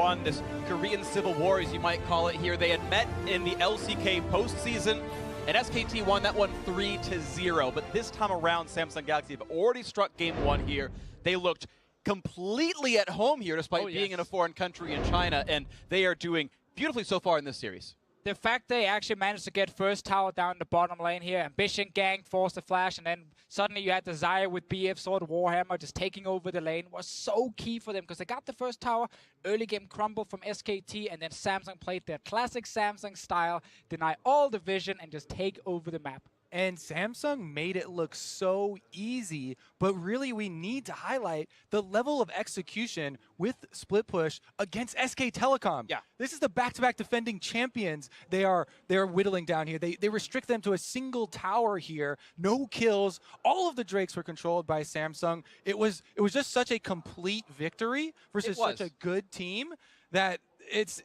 SKT1, this Korean Civil War, as you might call it here. They had met in the LCK postseason, and SKT won that one 3-0. But this time around, Samsung Galaxy have already struck game one here. They looked completely at home here, despite being in a foreign country in China, and they are doing beautifully so far in this series. The fact they actually managed to get first tower down the bottom lane here, Ambition gang forced the flash, and then suddenly you had Desire with BF Sword Warhammer just taking over the lane was so key for them because they got the first tower, early game crumble from SKT, and then Samsung played their classic Samsung style, deny all the vision and just take over the map. And Samsung made it look so easy, but really we need to highlight the level of execution with Split Push against SK Telecom. Yeah. This is the back-to-back defending champions they are whittling down here. They restrict them to a single tower here, no kills. All of the Drakes were controlled by Samsung. It was just such a complete victory versus such a good team that it's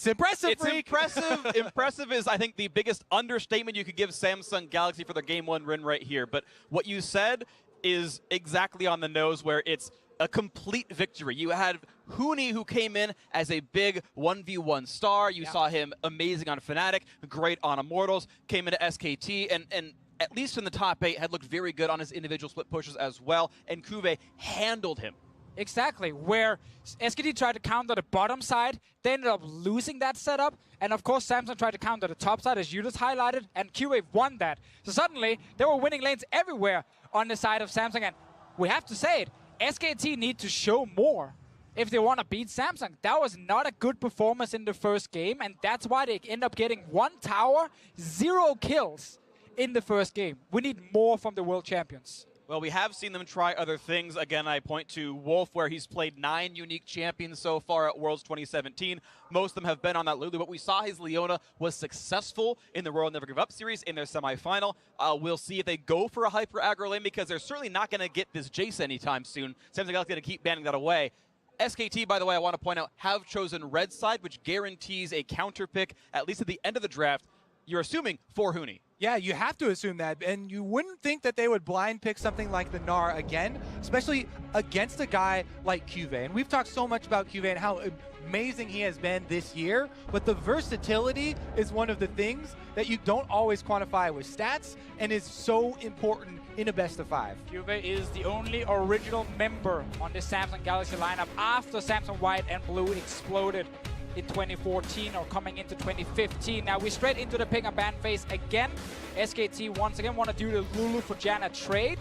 impressive, It's impressive. Impressive is, I think, the biggest understatement you could give Samsung Galaxy for their game one win right here. But what you said is exactly on the nose, where it's a complete victory. You had Huni, who came in as a big 1v1 star. You saw him amazing on Fnatic, great on Immortals, came into SKT, and at least in the top 8, had looked very good on his individual split pushes as well. And Kuve handled him. Exactly, where SKT tried to counter the bottom side, they ended up losing that setup, and of course Samsung tried to counter the top side, as you just highlighted, and QWave won that. So suddenly, they were winning lanes everywhere on the side of Samsung, and we have to say it, SKT need to show more if they want to beat Samsung. That was not a good performance in the first game, and that's why they end up getting 1 tower, 0 kills in the first game. We need more from the world champions. Well, we have seen them try other things. Again, I point to Wolf, where he's played 9 unique champions so far at Worlds 2017. Most of them have been on that Lulu, but we saw his Leona was successful in the World Never Give Up series in their semifinal. We'll see if they go for a hyper aggro lane, because they're certainly not going to get this Jace anytime soon. Samsung Galaxy going to keep banning that away. SKT, by the way, I want to point out, have chosen red side, which guarantees a counter pick, at least at the end of the draft. You're assuming for Huni. Yeah, you have to assume that, and you wouldn't think that they would blind pick something like the Gnar again, especially against a guy like Kuve. And we've talked so much about Kuve and how amazing he has been this year, but the versatility is one of the things that you don't always quantify with stats and is so important in a best of 5. Kuve is the only original member on the Samsung Galaxy lineup after Samsung White and Blue exploded in 2014 or coming into 2015. Now we're straight into the pick and ban phase again. SKT once again want to do the Lulu for Janna trade,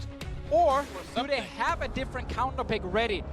or do they have a different counter pick ready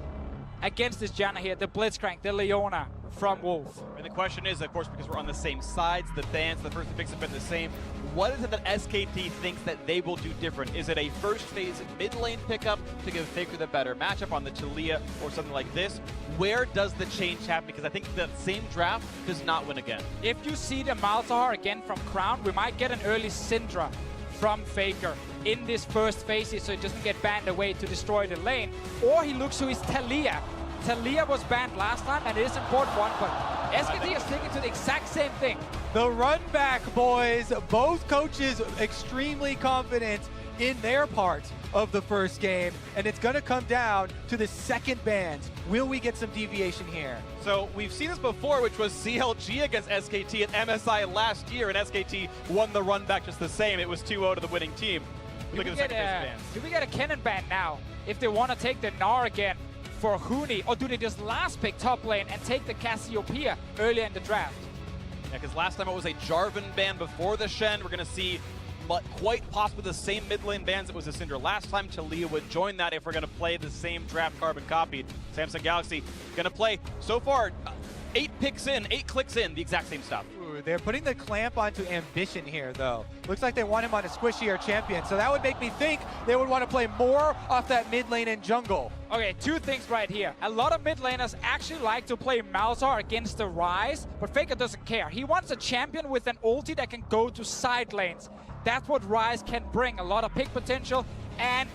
against this Janna here, the Blitzcrank, the Leona from Wolf? And the question is, of course, because we're on the same sides, the bans, the first picks have been the same. What is it that SKT thinks that they will do different? Is it a first phase mid lane pickup to give Faker the better matchup on the Taliyah or something like this? Where does the change happen? Because I think the same draft does not win again. If you see the Malzahar again from Crown, we might get an early Syndra from Faker in this first phase so it doesn't get banned away to destroy the lane. Or he looks to his Taliyah. Taliyah was banned last time, and it is an important one, but SKT is sticking to the exact same thing. The run back, boys. Both coaches extremely confident in their part of the first game, and it's going to come down to the second bans. Will we get some deviation here? So we've seen this before, which was CLG against SKT at MSI last year, and SKT won the run back just the same. It was 2-0 to the winning team. Look at the second phase bans. Do we get a cannon ban now if they want to take the Gnar again for Huni, or do they just last pick top lane and take the Cassiopeia earlier in the draft? Yeah, because last time it was a Jarvan ban before the Shen. We're going to see quite possibly the same mid lane bans that was a Syndra last time. Taliyah would join that if we're going to play the same draft carbon copy. Samsung Galaxy going to play, so far, 8 clicks in, the exact same stuff. Ooh, they're putting the clamp onto Ambition here, though. Looks like they want him on a squishier champion, so that would make me think they would want to play more off that mid lane and jungle. Okay, 2 things right here. A lot of mid laners actually like to play Malzahar against the Ryze, but Faker doesn't care. He wants a champion with an ulti that can go to side lanes. That's what Ryze can bring, a lot of pick potential and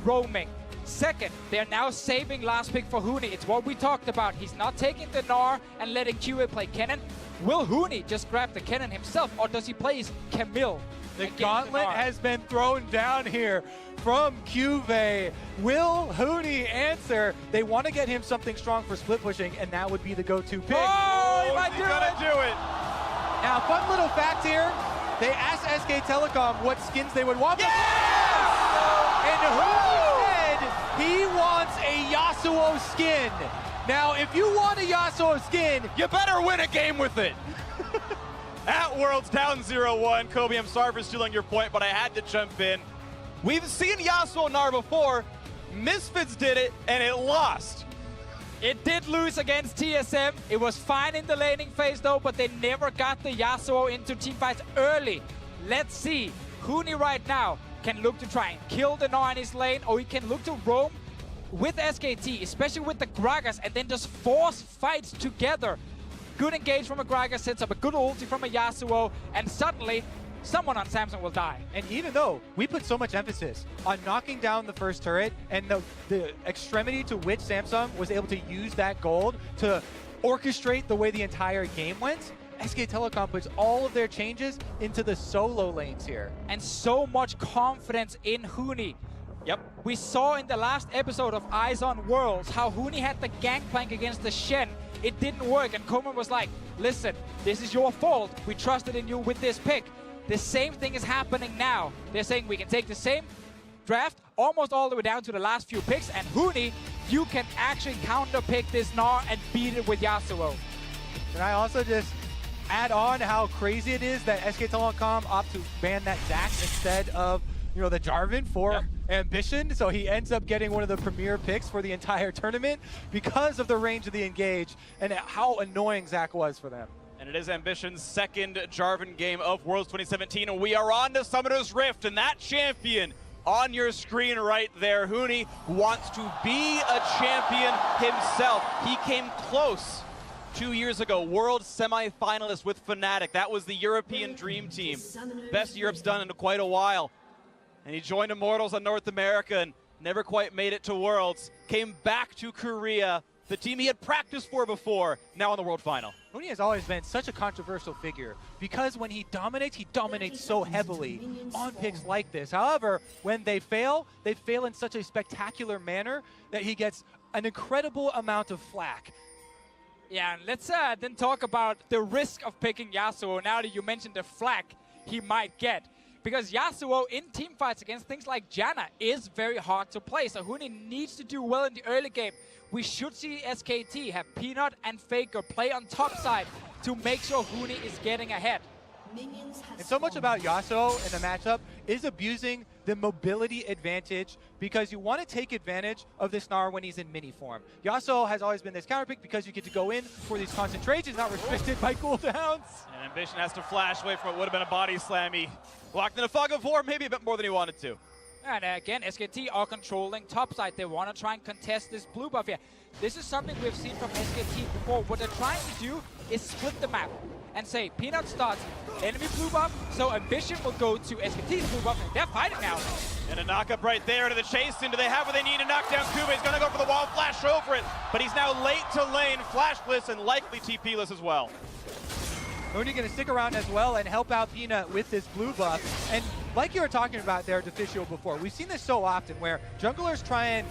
roaming. Second, they're now saving last pick for Huni. It's what we talked about. He's not taking the Gnar and letting QA play Kennen. Will Huni just grab the Kennen himself, or does he play Camille? The gauntlet has been thrown down here from QV. Will Huni answer? They want to get him something strong for split pushing, and that would be the go-to pick. Oh, he might do it. Now, fun little fact here. They asked SK Telecom what skins they would want. Yes! And Huni said he wants a Yasuo skin. Now, if you want a Yasuo skin, You better win a game with it. At Worlds, down 0-1. Kobe, I'm sorry for stealing your point, but I had to jump in. We've seen Yasuo Gnar before. Misfits did it, and it lost. It did lose against TSM. It was fine in the laning phase though, but they never got the Yasuo into teamfights early. Let's see. Huni right now can look to try and kill the Gnar in his lane, or he can look to roam with SKT, especially with the Gragas, and then just force fights together. Good engage from a Gragas, sets up a good ulti from a Yasuo, and suddenly someone on Samsung will die. and even though we put so much emphasis on knocking down the first turret and the extremity to which Samsung was able to use that gold to orchestrate the way the entire game went, SK Telecom puts all of their changes into the solo lanes here. And so much confidence in Huni. Yep. We saw in the last episode of Eyes on Worlds how Huni had the gangplank against the Shen. It didn't work, and Koeman was like, listen, this is your fault. We trusted in you with this pick. The same thing is happening now. They're saying we can take the same draft almost all the way down to the last few picks, and Huni, you can actually counter pick this Gnar and beat it with Yasuo. And I also just add on how crazy it is that SK Telecom opt to ban that Zac instead of, the Jarvan for Ambition. So he ends up getting one of the premier picks for the entire tournament because of the range of the engage and how annoying Zac was for them. And it is Ambition's second Jarvan game of Worlds 2017, and we are on to Summoner's Rift, and that champion on your screen right there, Huni, wants to be a champion himself. He came close 2 years ago, world semi-finalist with Fnatic. That was the European Dream Team. Best Europe's done in quite a while. And he joined Immortals on North America and never quite made it to Worlds. Came back to Korea, the team he had practiced for before, now in the World Final. Huni has always been such a controversial figure because when he dominates so heavily on picks like this. However, when they fail in such a spectacular manner that he gets an incredible amount of flack. Yeah, and let's then talk about the risk of picking Yasuo now that you mentioned the flack he might get. Because Yasuo in teamfights against things like Janna is very hard to play, so Huni needs to do well in the early game. We should see SKT have Peanut and Faker play on top side to make sure Huni is getting ahead. And so much about Yasuo in the matchup is abusing the mobility advantage because you want to take advantage of this Gnar when he's in mini form. Yasuo has always been this counter pick because you get to go in for these concentrations, not restricted by cooldowns. And Ambition has to flash away from what would have been a body slam. He locked in a fog of war, maybe a bit more than he wanted to. And again, SKT are controlling topside. They want to try and contest this blue buff here. This is something we've seen from SKT before. What they're trying to do is split the map and say Peanut starts enemy blue buff, so Ambition will go to SKT's blue buff, and they're fighting now. And a knock-up right there to the chase in. Do they have what they need to knock down Kuba? He's going to go for the wall, flash over it, but he's now late to lane, flashless and likely TP-less as well. Huni going to stick around as well and help out Peanut with this blue buff. And like you were talking about there, Deficio, before, we've seen this so often where junglers try and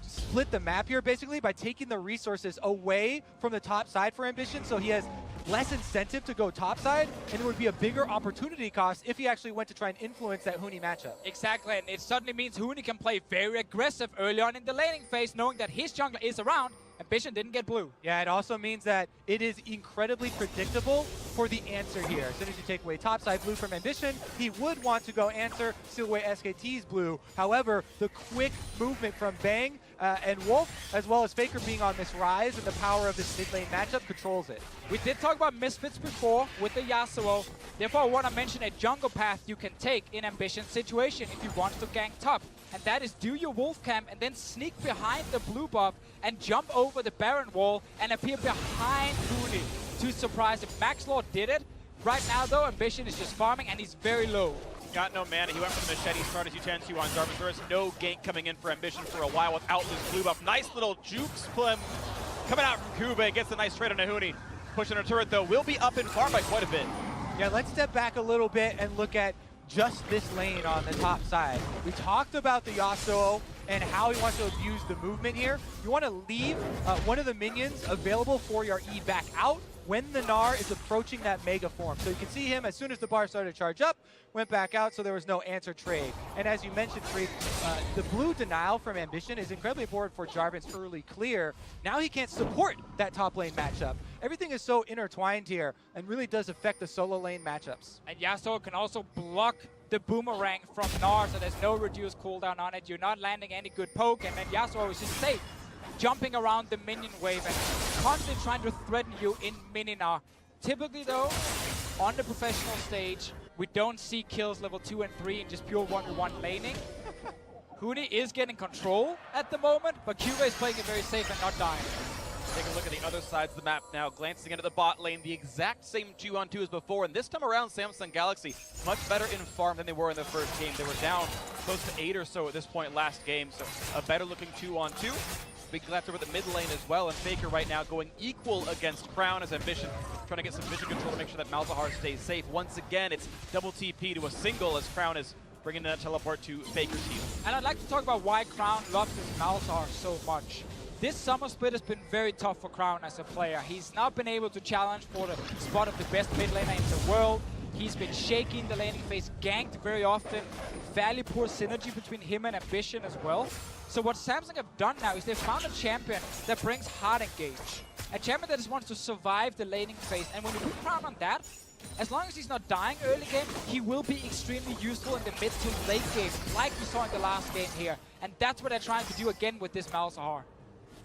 split the map here basically by taking the resources away from the top side for Ambition, so he has less incentive to go top side, and it would be a bigger opportunity cost if he actually went to try and influence that Huni matchup. Exactly, and it suddenly means Huni can play very aggressive early on in the laning phase, knowing that his jungler is around. Ambition didn't get blue. Yeah, it also means that it is incredibly predictable for the answer here. As soon as you take away topside blue from Ambition, he would want to go answer, steal away SKT's blue. However, the quick movement from Bang and Wolf, as well as Faker being on this rise and the power of this mid lane matchup controls it. We did talk about Misfits before with the Yasuo. Therefore, I want to mention a jungle path you can take in Ambition's situation if you want to gank top. And that is do your Wolf camp and then sneak behind the blue buff and jump over the Baron wall and appear behind Huni to surprise him. Max Lord did it, Right now, though, Ambition is just farming, and he's very low. Got no mana. He went for the machete, started as you tend to on Jarvan. There is no gank coming in for Ambition for a while without this blue buff. Nice little jukes play coming out from Kube. Gets a nice trade on Nahuni. Pushing her turret, though, will be up in farm by quite a bit. Yeah, let's step back a little bit and look at just this lane on the top side. We talked about the Yasuo and how he wants to abuse the movement here. You want to leave one of the minions available for your E back out when the Gnar is approaching that mega form. So you can see him as soon as the bar started to charge up, went back out, so there was no answer trade. And as you mentioned, Freak, the blue denial from Ambition is incredibly important for Jarvan's early clear. Now he can't support that top lane matchup. Everything is so intertwined here and really does affect the solo lane matchups. And Yasuo can also block the boomerang from Gnar, so there's no reduced cooldown on it. You're not landing any good poke, and then Yasuo is just safe, jumping around the minion wave and constantly trying to threaten you in mini-Gnar. Typically, though, on the professional stage, we don't see kills level 2 and 3 in just pure 1v1 laning. Huni is getting control at the moment, but Cube is playing it very safe and not dying. Take a look at the other sides of the map now, glancing into the bot lane, the exact same 2-on-2 as before, and this time around Samsung Galaxy much better in farm than they were in the first game. They were down close to 8 or so at this point last game, so a better looking 2-on-2. Big left over the mid lane as well, and Faker right now going equal against Crown as Ambition, trying to get some vision control to make sure that Malzahar stays safe. Once again, it's double TP to a single as Crown is bringing in a teleport to Faker's heal. And I'd like to talk about why Crown loves this Malzahar so much. This summer split has been very tough for Crown as a player. He's not been able to challenge for the spot of the best mid laner in the world. He's been shaking the laning phase, ganked very often. Fairly poor synergy between him and Ambition as well. So what Samsung have done now is they've found a champion that brings hard engage. A champion that just wants to survive the laning phase. And when you put Crown on that, as long as he's not dying early game, he will be extremely useful in the mid to late game, like we saw in the last game here. And that's what they're trying to do again with this Malzahar.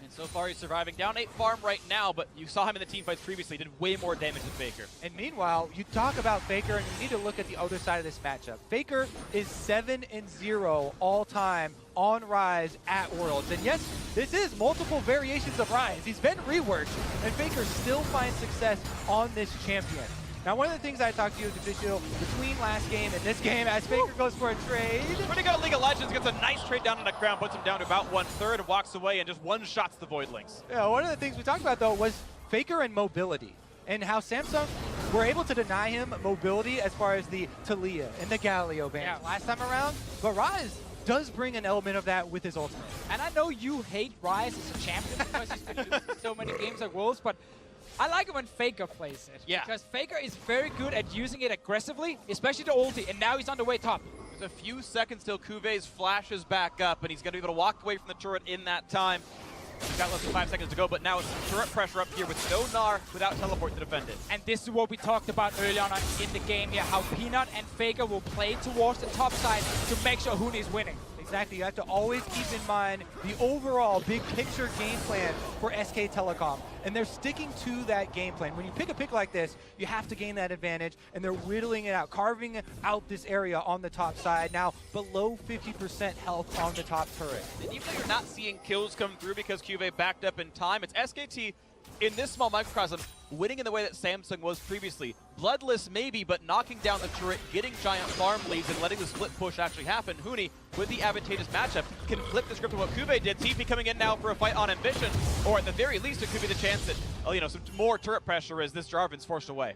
And so far he's surviving. Down 8 farm right now, but you saw him in the team fights previously. Did way more damage than Faker. And meanwhile, you talk about Faker, and you need to look at the other side of this matchup. Faker is 7-0 all-time on Rise at Worlds. And yes, this is multiple variations of Rise. He's been reworked, and Faker still finds success on this champion. Now, one of the things I talked to you is official between last game and this game as Faker goes for a trade. Pretty good League of Legends, gets a nice trade down on the ground, puts him down to about 1/3 and walks away and just one-shots the Voidlings. Yeah, one of the things we talked about, though, was Faker and mobility and how Samsung were able to deny him mobility as far as the Talia and the Galio bans last time around. But Rise does bring an element of that with his ultimate. And I know you hate Rise as a champion because he's been losing so many games at Worlds, but I like it when Faker plays it. Yeah. Because Faker is very good at using it aggressively, especially the ulti, and now he's on the way top. There's a few seconds till Kuve's flashes back up, and he's going to be able to walk away from the turret in that time. He's got less than 5 seconds to go, but now it's some turret pressure up here with no Gnar without teleport to defend it. And this is what we talked about early on in the game here, how Peanut and Faker will play towards the top side to make sure Huni is winning. Exactly, you have to always keep in mind the overall big picture game plan for SK Telecom. And they're sticking to that game plan. When you pick a pick like this, you have to gain that advantage, and they're whittling it out, carving out this area on the top side. Now, below 50% health on the top turret. And even though you're not seeing kills come through because Kuve backed up in time, it's SKT in this small microcosm winning in the way that Samsung was previously. Bloodless maybe, but knocking down the turret, getting giant farm leads, and letting the split push actually happen. Huni, with the advantageous matchup, can flip the script of what Kuve did. TP coming in now for a fight on Ambition, or at the very least, it could be the chance that, some more turret pressure as this Jarvan's forced away.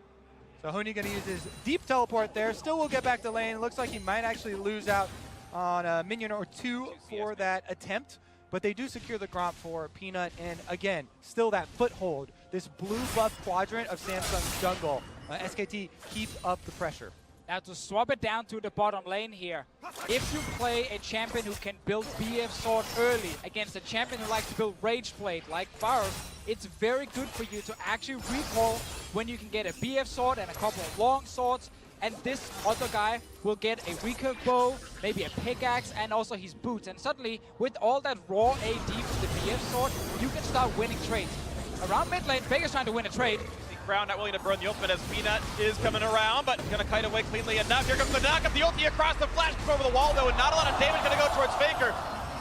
So Huni going to use his deep teleport there. Still will get back to lane. Looks like he might actually lose out on a minion or two for that attempt. But they do secure the Gromp for Peanut, and again, still that foothold. This blue buff quadrant of Samsung's jungle. SKT keep up the pressure. Now to swap it down to the bottom lane here, if you play a champion who can build BF Sword early against a champion who likes to build Rage Blade like Varus, it's very good for you to actually recall when you can get a BF Sword and a couple of long swords, and this other guy will get a recurve bow, maybe a pickaxe, and also his boots. And suddenly, with all that raw AD from the BF Sword, you can start winning trades. Around mid lane, Faker's trying to win a trade. Crown not willing to burn the ultimate as Peanut is coming around, but gonna kite away cleanly enough. Here comes the knock-up, the ulti across the flash over the wall though, and not a lot of damage gonna go towards Faker.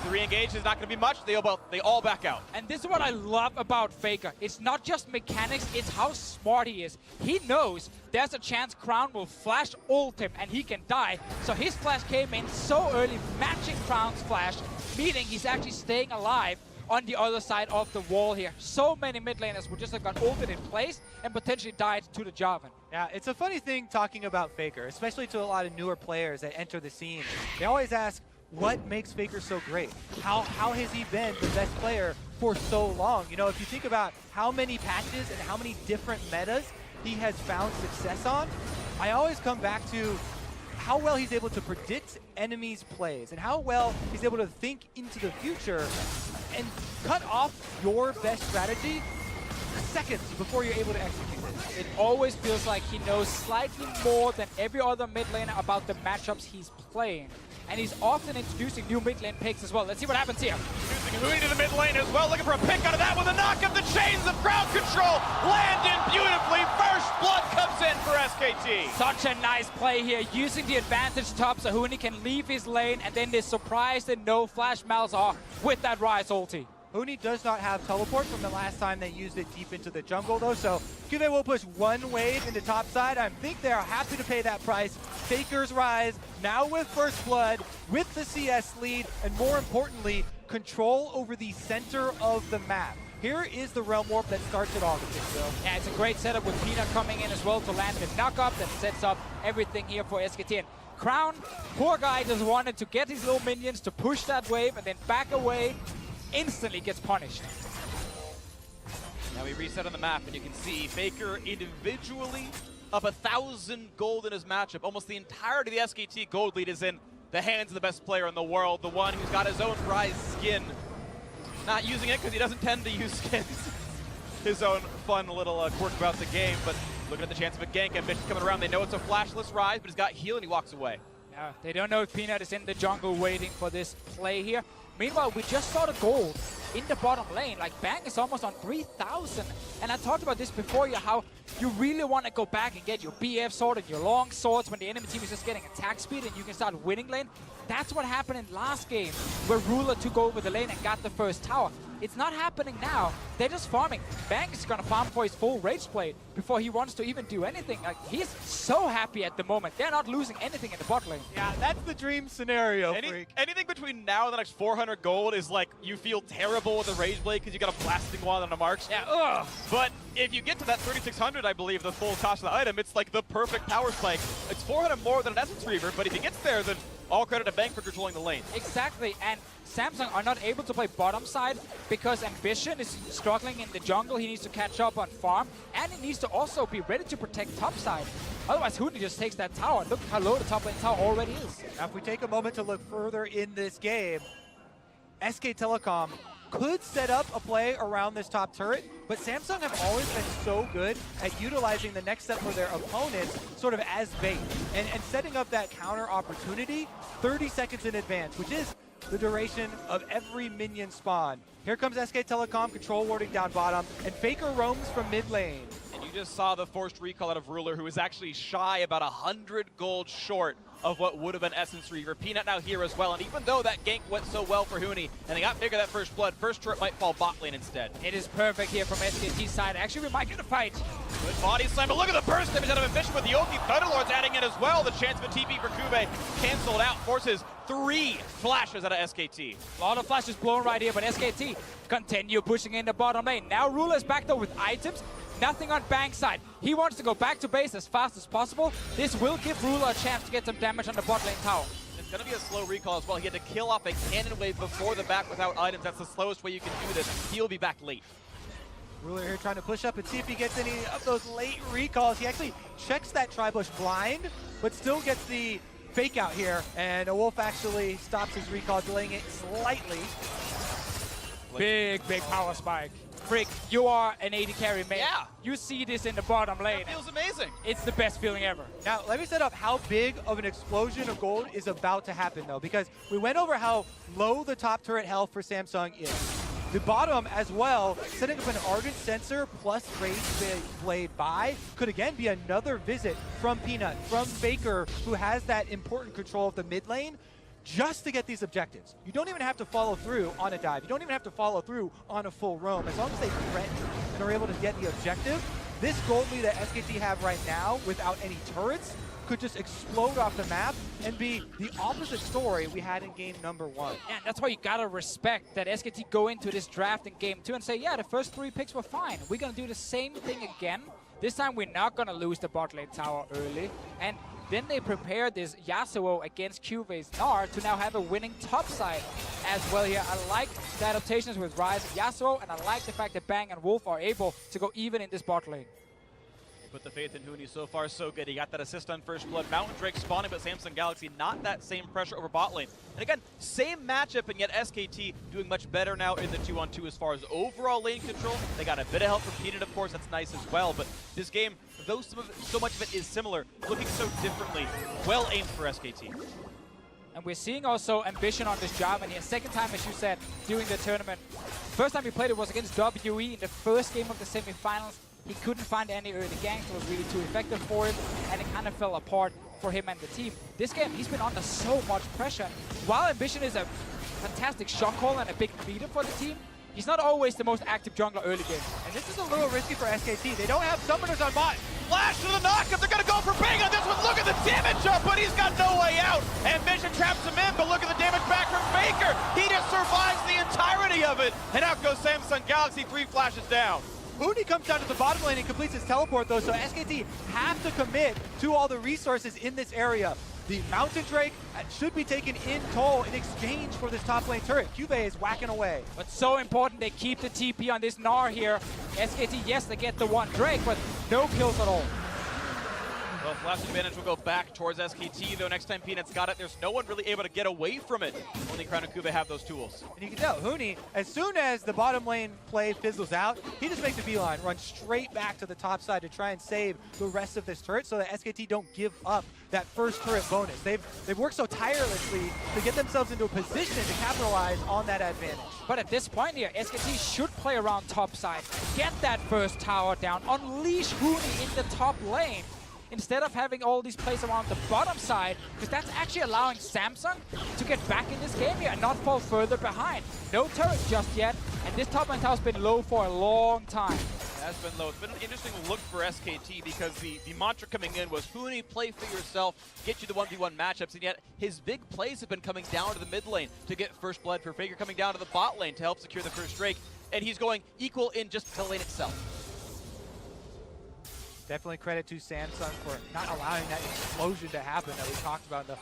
The re-engage is not going to be much. They all back out. And this is what I love about Faker. It's not just mechanics, it's how smart he is. He knows there's a chance Crown will flash ult him and he can die. So his flash came in so early, matching Crown's flash, meaning he's actually staying alive on the other side of the wall here. So many mid laners would just have got ulted in place and potentially died to the Jarvan. Yeah, it's a funny thing talking about Faker, especially to a lot of newer players that enter the scene. They always ask, what makes Faker so great? How has he been the best player for so long? You know, if you think about how many patches and how many different metas he has found success on, I always come back to how well he's able to predict enemies' plays and how well he's able to think into the future and cut off your best strategy seconds before you're able to execute it. It always feels like he knows slightly more than every other mid laner about the matchups he's playing. And he's often introducing new mid lane picks as well. Let's see what happens here. Introducing Huni to the mid lane as well, looking for a pick out of that with a knock of the chains of crowd control. Landed beautifully. First blood comes in for SKT. Such a nice play here, using the advantage top so Huni can leave his lane, and then this surprise and no flash Malzahar with that Rise ulti. Huni does not have teleport from the last time they used it deep into the jungle though, so Juve will push one wave into top side. I think they're happy to pay that price. Faker's Rise, now with first blood, with the CS lead, and more importantly, control over the center of the map. Here is the Realm Warp that starts it all, Yeah, it's a great setup with Peanut coming in as well to land the knock-up that sets up everything here for SKT. And Crown, poor guy, just wanted to get his little minions to push that wave and then back away. Instantly gets punished. Now we reset on the map, and you can see Faker individually up 1,000 gold in his matchup. Almost the entirety of the SKT gold lead is in the hands of the best player in the world, the one who's got his own Rise skin. Not using it because he doesn't tend to use skins. His own fun little quirk about the game, but looking at the chance of a gank. Ambition's coming around. They know it's a flashless Rise, but he's got heal and he walks away. Yeah, they don't know if Peanut is in the jungle waiting for this play here. Meanwhile, we just saw the gold in the bottom lane. Like, Bang is almost on 3,000. And I talked about this before, how you really want to go back and get your BF sword and your long swords when the enemy team is just getting attack speed and you can start winning lane. That's what happened in last game, where Ruler took over the lane and got the first tower. It's not happening now. They're just farming. Bang is going to farm for his full Rage Blade before he wants to even do anything. Like, he's so happy at the moment. They're not losing anything in the bot lane. Yeah, that's the dream scenario, Freak. Anything between now and the next 400 gold is like you feel terrible with the Rage Blade because you got a blasting wand on the marks. Yeah, ugh. But if you get to that 3,600, I believe, the full cost of the item, it's like the perfect power spike. It's 400 more than an Essence Reaver, but if he gets there, then all credit to Bang for controlling the lane. Exactly, and Samsung are not able to play bottom side because Ambition is struggling in the jungle. He needs to catch up on farm, and he needs to also be ready to protect top side. Otherwise, Huni just takes that tower. Look how low the top lane tower already is. Now, if we take a moment to look further in this game, SK Telecom could set up a play around this top turret, but Samsung have always been so good at utilizing the next step for their opponents sort of as bait and setting up that counter opportunity 30 seconds in advance, which is the duration of every minion spawn. Here comes SK Telecom, control warding down bottom, and Faker roams from mid lane. And you just saw the forced recall out of Ruler, who is actually shy about 100 gold short of what would have been Essence Reaver. Peanut now here as well, and even though that gank went so well for Huni, and they got Faker that first blood, first turret might fall bot lane instead. It is perfect here from SKT's side. Actually, we might get a fight. Good body slam, but look at the burst damage out of Ambition with the Yoki. Thunderlord's adding in as well. The chance of a TP for Kube canceled out, forces 3 flashes out of SKT. A lot of flashes blown right here, but SKT continue pushing in the bottom lane. Now Ruler's back though with items. Nothing on Bang's side. He wants to go back to base as fast as possible. This will give Ruler a chance to get some damage on the bot lane tower. It's going to be a slow recall as well. He had to kill off a cannon wave before the back without items. That's the slowest way you can do this. He'll be back late. Ruler here trying to push up and see if he gets any of those late recalls. He actually checks that Tribush blind, but still gets the fake out here. And a Wolf actually stops his recall, delaying it slightly. Big power spike. Frick, you are an AD carry, man. Yeah. You see this in the bottom lane. That feels amazing. It's the best feeling ever. Now, let me set up how big of an explosion of gold is about to happen, though, because we went over how low the top turret health for Samsung is. The bottom as well, setting up an Ardent Sensor plus Rage Blade buy could again be another visit from Peanut, from Faker, who has that important control of the mid lane. just to get these objectives. You don't even have to follow through on a dive. You don't even have to follow through on a full roam. As long as they threaten and are able to get the objective, this gold lead that SKT have right now without any turrets could just explode off the map and be the opposite story we had in game number 1. And that's why you gotta respect that SKT go into this draft in game 2 and say, yeah, the first 3 picks were fine. We're gonna do the same thing again. This time we're not gonna lose the bot lane tower early. And then they prepare this Yasuo against Cuvey's Gnar to now have a winning top side as well here. I like the adaptations with Ryze and Yasuo, and I like the fact that Bang and Wolf are able to go even in this bot lane. Put the faith in Huni. So far, so good. He got that assist on First Blood. Mountain Drake spawning, but Samsung Galaxy not that same pressure over bot lane. And again, same matchup, and yet SKT doing much better now in the 2-on-2 as far as overall lane control. They got a bit of help from Peanut, of course. That's nice as well. But this game, though so much of it is similar, looking so differently. Well aimed for SKT. And we're seeing also ambition on this job, and here, second time, as you said, during the tournament. First time he played it was against WE in the first game of the semifinals. He couldn't find any early ganks, it was really too effective for him, and it kind of fell apart for him and the team. This game, he's been under so much pressure. While Ambition is a fantastic shot call and a big leader for the team, he's not always the most active jungler early game. And this is a little risky for SKT. They don't have summoners on bot. Flash to the knockup. They're going to go for Bang on this one. Look at the damage up, but he's got no way out. Ambition traps him in, but look at the damage back from Faker. He just survives the entirety of it. And out goes Samsung Galaxy. 3 flashes down. Huni comes down to the bottom lane and completes his teleport though, so SKT have to commit to all the resources in this area. The Mountain Drake should be taken in toll in exchange for this top lane turret. Cuvey is whacking away. But so important they keep the TP on this Gnar here. SKT, yes, they get the 1 Drake, but no kills at all. Well, flash advantage will go back towards SKT, though next time Peanut's got it, there's no one really able to get away from it. Only Crown and Cuvey have those tools. And you can tell, Huni, as soon as the bottom lane play fizzles out, he just makes a beeline, runs straight back to the top side to try and save the rest of this turret so that SKT don't give up that first turret bonus. They've worked so tirelessly to get themselves into a position to capitalize on that advantage. But at this point here, SKT should play around top side, get that first tower down, unleash Huni in the top lane, instead of having all these plays around the bottom side, because that's actually allowing Samsung to get back in this game here and not fall further behind. No turret just yet, and this top lane tower's been low for a long time. It has been low. It's been an interesting look for SKT because the mantra coming in was Huni, play for yourself, get you the 1v1 matchups, and yet his big plays have been coming down to the mid lane to get first blood for Faker, coming down to the bot lane to help secure the first Drake, and he's going equal in just the lane itself. Definitely credit to Samsung for not allowing that explosion to happen that we talked about in the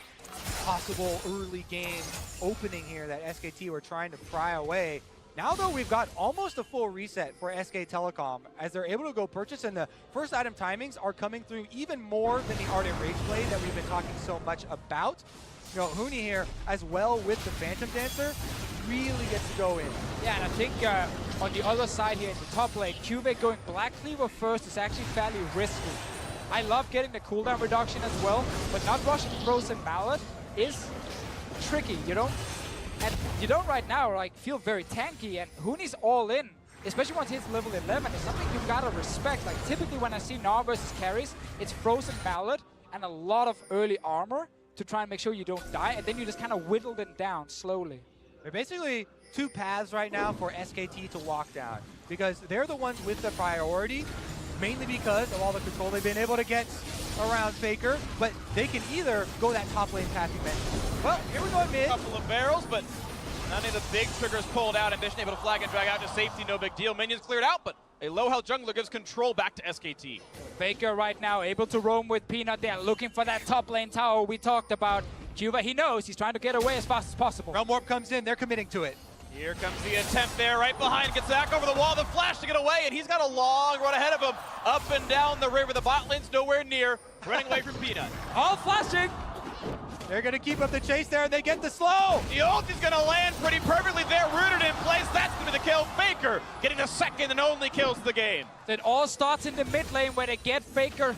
possible early game opening here that SKT were trying to pry away. Now, though, we've got almost a full reset for SK Telecom as they're able to go purchase, and the first item timings are coming through even more than the Ardent Rage Blade that we've been talking so much about. You know, Huni here, as well with the Phantom Dancer, really gets to go in. Yeah, and I think on the other side here in the top lane, Cuvey going Black Cleaver first is actually fairly risky. I love getting the cooldown reduction as well, but not rushing Frozen Mallet is tricky. You don't right now like feel very tanky, and Huni's all in, especially once he hits level 11. It's something you gotta respect. Like typically when I see Gnar versus carries, it's Frozen Mallet and a lot of early armor to try and make sure you don't die, and then you just kind of whittle them down slowly. There are basically 2 paths right now for SKT to walk down, because they're the ones with the priority, mainly because of all the control they've been able to get around Faker, but they can either go that top lane path you mentioned. Well, here we go mid. A couple of barrels, but none of the big triggers pulled out. Ambition able to flag and drag out to safety, no big deal. Minions cleared out, but a low health jungler gives control back to SKT. Faker right now able to roam with Peanut there, looking for that top lane tower we talked about. Cuvey, he knows he's trying to get away as fast as possible. Realm Warp comes in, they're committing to it. Here comes the attempt there, right behind, gets back over the wall, the flash to get away, and he's got a long run ahead of him. Up and down the river, the bot lane's nowhere near, running away from Peanut. All flashing! They're gonna keep up the chase there, and they get the slow! The ult is gonna land pretty perfectly there, rooted in place, that's gonna be the kill. Faker getting the second and only kills of the game. It all starts in the mid lane where they get Faker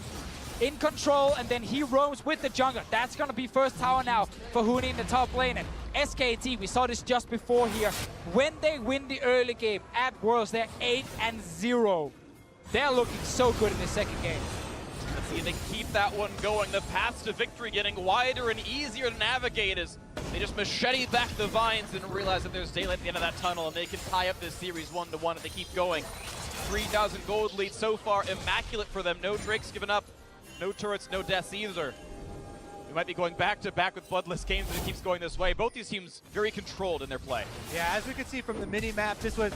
in control, and then he roams with the jungler. That's gonna be first tower now for Huni in the top lane. And SKT, we saw this just before here. When they win the early game at Worlds, they're 8-0. They're looking so good in the second game. The See if they can keep that one going. The paths to victory getting wider and easier to navigate as they just machete back the vines and realize that there's daylight at the end of that tunnel, and they can tie up this series 1-1 if they keep going. 3,000 gold lead so far, immaculate for them. No Drakes given up, no turrets, no deaths either. We might be going back-to-back with bloodless games if it keeps going this way. Both these teams very controlled in their play. Yeah, as we can see from the mini-map, this was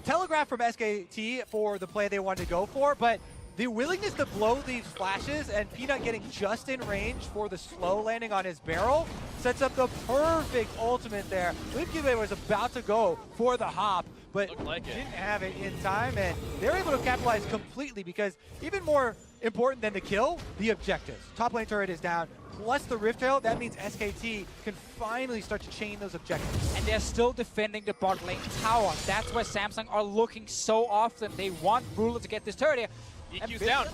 telegraphed from SKT for the play they wanted to go for, but the willingness to blow these flashes and Peanut getting just in range for the slow landing on his barrel sets up the perfect ultimate there. I believe Cube was about to go for the hop, but didn't have it in time, and they're able to capitalize completely because even more important than the kill, the objectives. Top lane turret is down, plus the Rift Tail. That means SKT can finally start to chain those objectives. And they're still defending the bot lane tower. That's where Samsung are looking so often. They want Ruler to get this turret here. EQ's down.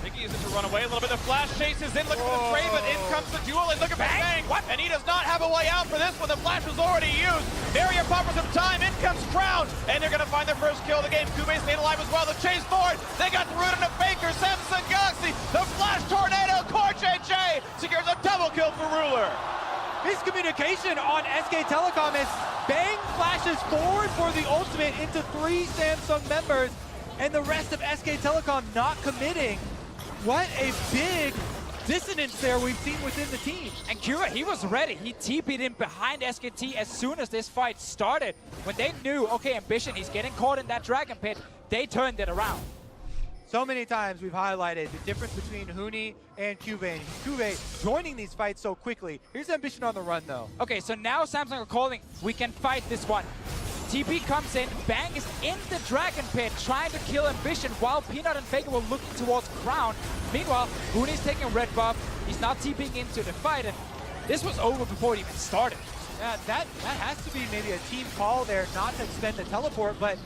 Mickey uses it to run away a little bit. The flash chases in, looking for the trade, but in comes the duel, and look at Bang! And he does not have a way out for this one. The flash was already used. Barrier pop for some time. In comes Crown, and they're going to find their first kill of the game. Kube staying alive as well. The chase forward. They got the root into Faker. Samsung Galaxy. The flash tornado. Core JJ secures a double kill for Ruler. Miscommunication on SK Telecom as Bang flashes forward for the ultimate into 3 Samsung members, and the rest of SK Telecom not committing. What a big dissonance there we've seen within the team. And Kura, he was ready. He TP'd in behind SKT as soon as this fight started. When they knew, okay, Ambition, he's getting caught in that Dragon Pit, they turned it around. So many times we've highlighted the difference between Huni and Cube. Cube joining these fights so quickly. Here's Ambition on the run, though. Okay, so now Samsung are calling, we can fight this one. TP comes in, Bang is in the Dragon Pit trying to kill Ambition while Peanut and Faker were looking towards Crown. Meanwhile, Huni's taking red buff, he's not TPing into the fight, and this was over before it even started. Yeah, that has to be maybe a team call there not to expend the teleport, but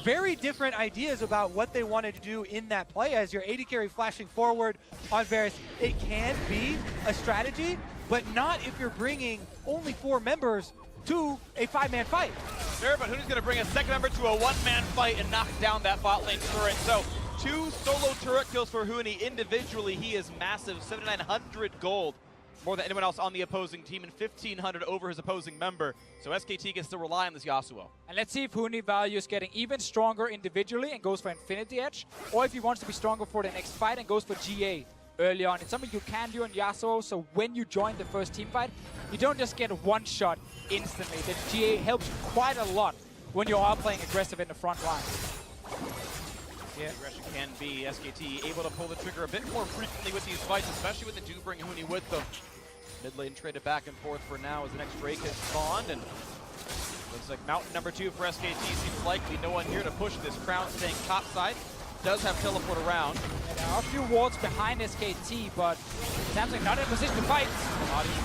very different ideas about what they wanted to do in that play as your AD carry flashing forward on Varus. It can be a strategy, but not if you're bringing only 4 members to a 5-man fight. Sure, but Huni's going to bring a second member to a 1-man fight and knock down that bot lane turret. So 2 solo turret kills for Huni. Individually, he is massive, 7,900 gold. More than anyone else on the opposing team, and 1,500 over his opposing member. So SKT gets to rely on this Yasuo. And let's see if Huni values getting even stronger individually and goes for Infinity Edge, or if he wants to be stronger for the next fight and goes for GA early on. It's something you can do on Yasuo, so when you join the first team fight, you don't just get one shot instantly. The GA helps you quite a lot when you are playing aggressive in the front line. Yeah, aggression can be SKT able to pull the trigger a bit more frequently with these fights, especially when they do bring Huni with them. Mid lane traded back and forth for now as the next Drake has spawned, and looks like mountain number 2 for SKT seems likely. No one here to push this. Crown staying topside. Does have teleport around. And there are a few wards behind SKT, but Samsung not in a position to fight.